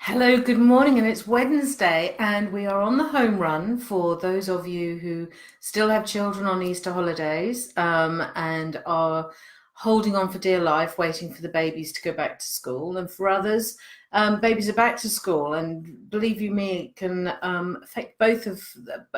Hello, good morning, and it's Wednesday, and we are on the home run for those of you who still have children on Easter holidays and are holding on for dear life, waiting for the babies to go back to school. And for others, babies are back to school, and believe you me, it can affect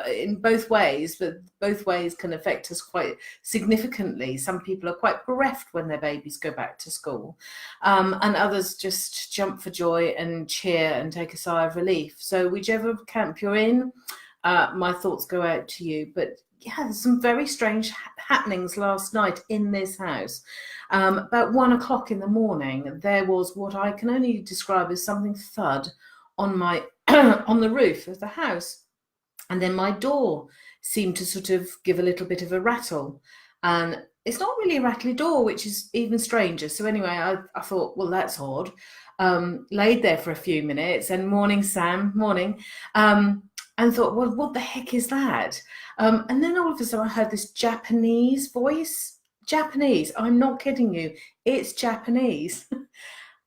in both ways, but both ways can affect us quite significantly. Some people are quite bereft when their babies go back to school, and others just jump for joy and cheer and take a sigh of relief. So whichever camp you're in, my thoughts go out to you. But yeah, there's some very strange happenings last night in this house. About 1 o'clock in the morning, there was what I can only describe as something thud on my on the roof of the house, and then my door seemed to sort of give a little bit of a rattle, and it's not really a rattly door, which is even stranger. So anyway, I thought, well, that's odd. Laid there for a few minutes, and morning, Sam, morning, and thought, well, what the heck is that? And then all of a sudden, I heard this Japanese voice. Japanese, I'm not kidding you, it's Japanese. And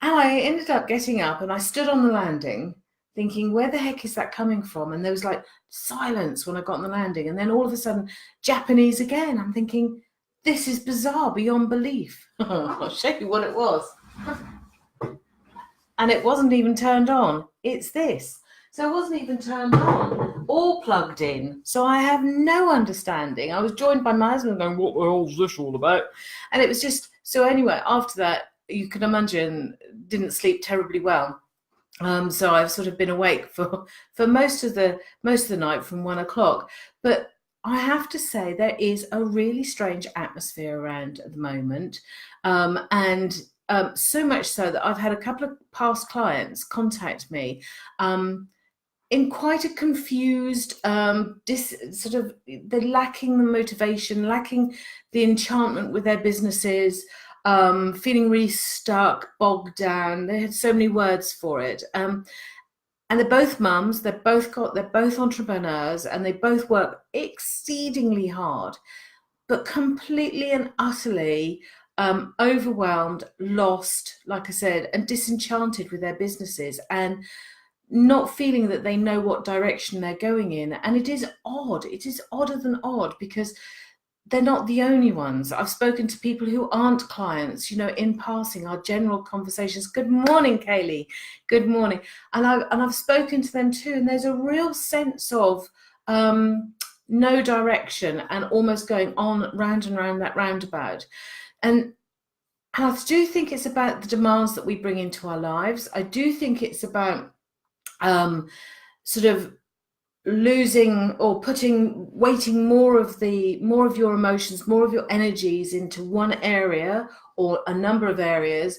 I ended up getting up and I stood on the landing thinking, where the heck is that coming from? And there was like silence when I got on the landing. And then all of a sudden, Japanese again. I'm thinking, this is bizarre beyond belief. I'll show you what it was. And it wasn't even turned on. It's this. So it wasn't even turned on or plugged in. So I have no understanding. I was joined by my husband going, what the hell is this all about? And it was just, so anyway, after that, you can imagine, didn't sleep terribly well. So I've sort of been awake for most of the night from 1 o'clock. But I have to say there is a really strange atmosphere around at the moment, and so much so that I've had a couple of past clients contact me in quite a confused, sort of, they're lacking the motivation, lacking the enchantment with their businesses, feeling really stuck, bogged down. They had so many words for it. And they're both mums, they're both entrepreneurs, and they both work exceedingly hard, but completely and utterly overwhelmed, lost, like I said, and disenchanted with their businesses, and not feeling that they know what direction they're going in. And it is odd. It is odder than odd, because they're not the only ones. I've spoken to people who aren't clients, in passing, our general conversations. Good morning, Kaylee. Good morning. And I've spoken to them too, and there's a real sense of no direction and almost going on round and round that roundabout. And I do think it's about the demands that we bring into our lives. I do think it's about sort of losing or weighting more of your emotions, more of your energies into one area or a number of areas,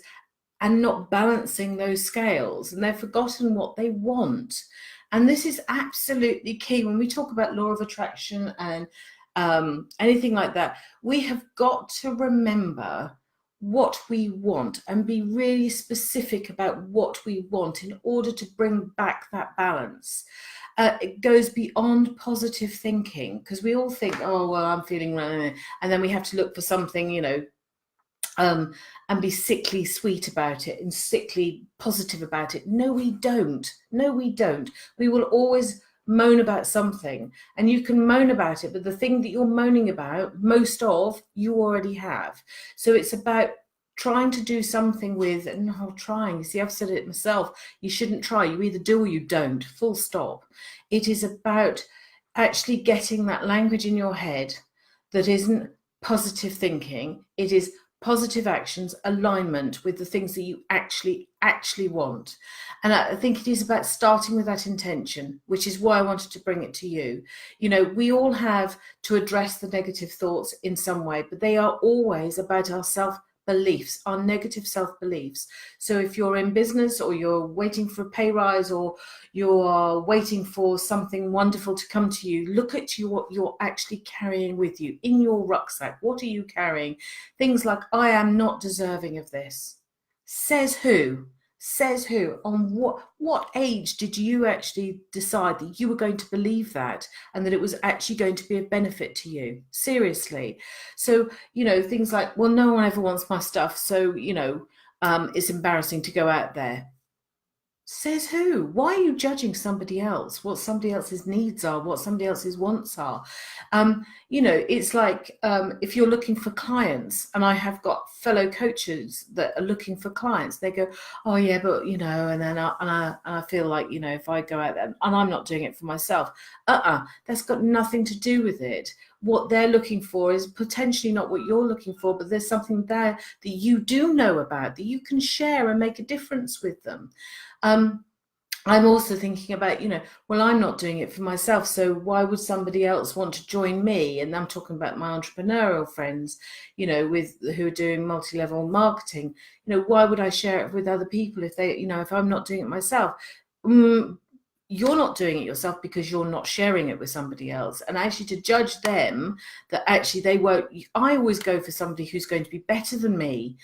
and not balancing those scales, and they've forgotten what they want. And this is absolutely key when we talk about law of attraction and anything like that. We have got to remember what we want and be really specific about what we want in order to bring back that balance. It goes beyond positive thinking, because we all think, oh, well, I'm feeling, and then we have to look for something, and be sickly sweet about it and sickly positive about it. No, we don't. No, we don't. We will always moan about something, and you can moan about it, but the thing that you're moaning about, most of, you already have. So it's about trying to do something with, and not trying. See, I've said it myself. You shouldn't try. You either do or you don't. Full stop. It is about actually getting that language in your head that isn't positive thinking. It is positive actions, alignment with the things that you actually want. And I think it is about starting with that intention, which is why I wanted to bring it to you. We all have to address the negative thoughts in some way, but they are always about our self-beliefs, our negative self-beliefs. So if you're in business, or you're waiting for a pay rise, or you're waiting for something wonderful to come to you, look at what you're actually carrying with you in your rucksack. What are you carrying? Things like, I am not deserving of this. Says who? Says who? On what age did you actually decide that you were going to believe that, and that it was actually going to be a benefit to you? Seriously. So, things like, well, no one ever wants my stuff, so, it's embarrassing to go out there. Says who? Why are you judging somebody else? What somebody else's needs are, what somebody else's wants are. It's like if you're looking for clients, and I have got fellow coaches that are looking for clients, they go, oh yeah, but and then I feel like, if I go out there, and I'm not doing it for myself, that's got nothing to do with it. What they're looking for is potentially not what you're looking for, but there's something there that you do know about that you can share and make a difference with them. I'm also thinking about, well, I'm not doing it for myself, so why would somebody else want to join me? And I'm talking about my entrepreneurial friends, who are doing multi-level marketing. Why would I share it with other people if if I'm not doing it myself? You're not doing it yourself because you're not sharing it with somebody else. And actually, to judge them that actually they won't, I always go for somebody who's going to be better than me.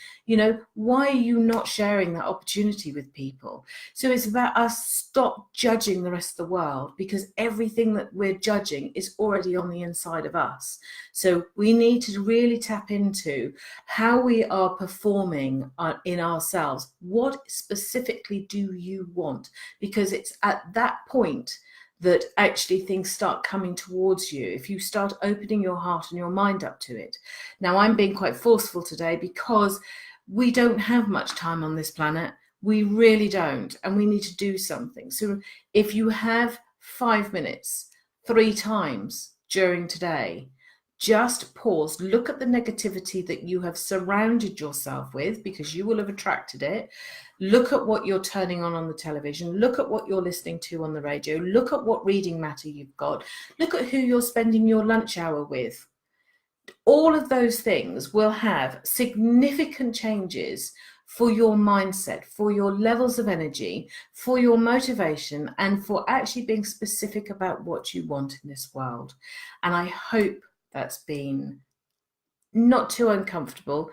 Why are you not sharing that opportunity with people? So it's about us stop judging the rest of the world, because everything that we're judging is already on the inside of us. So we need to really tap into how we are performing in ourselves. What specifically do you want? Because it's at that point that actually things start coming towards you, if you start opening your heart and your mind up to it. Now, I'm being quite forceful today because we don't have much time on this planet. We really don't. And we need to do something. So if you have 5 minutes 3 times during today, just pause, look at the negativity that you have surrounded yourself with, because you will have attracted it. Look at what you're turning on the television. Look at what you're listening to on the radio. Look at what reading matter you've got. Look at who you're spending your lunch hour with. All of those things will have significant changes for your mindset, for your levels of energy, for your motivation, and for actually being specific about what you want in this world. And I hope that's been not too uncomfortable,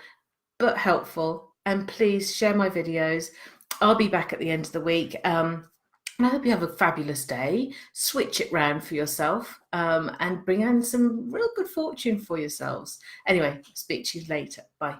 but helpful. And please share my videos. I'll be back at the end of the week. And I hope you have a fabulous day. Switch it round for yourself, and bring in some real good fortune for yourselves. Anyway, speak to you later. Bye.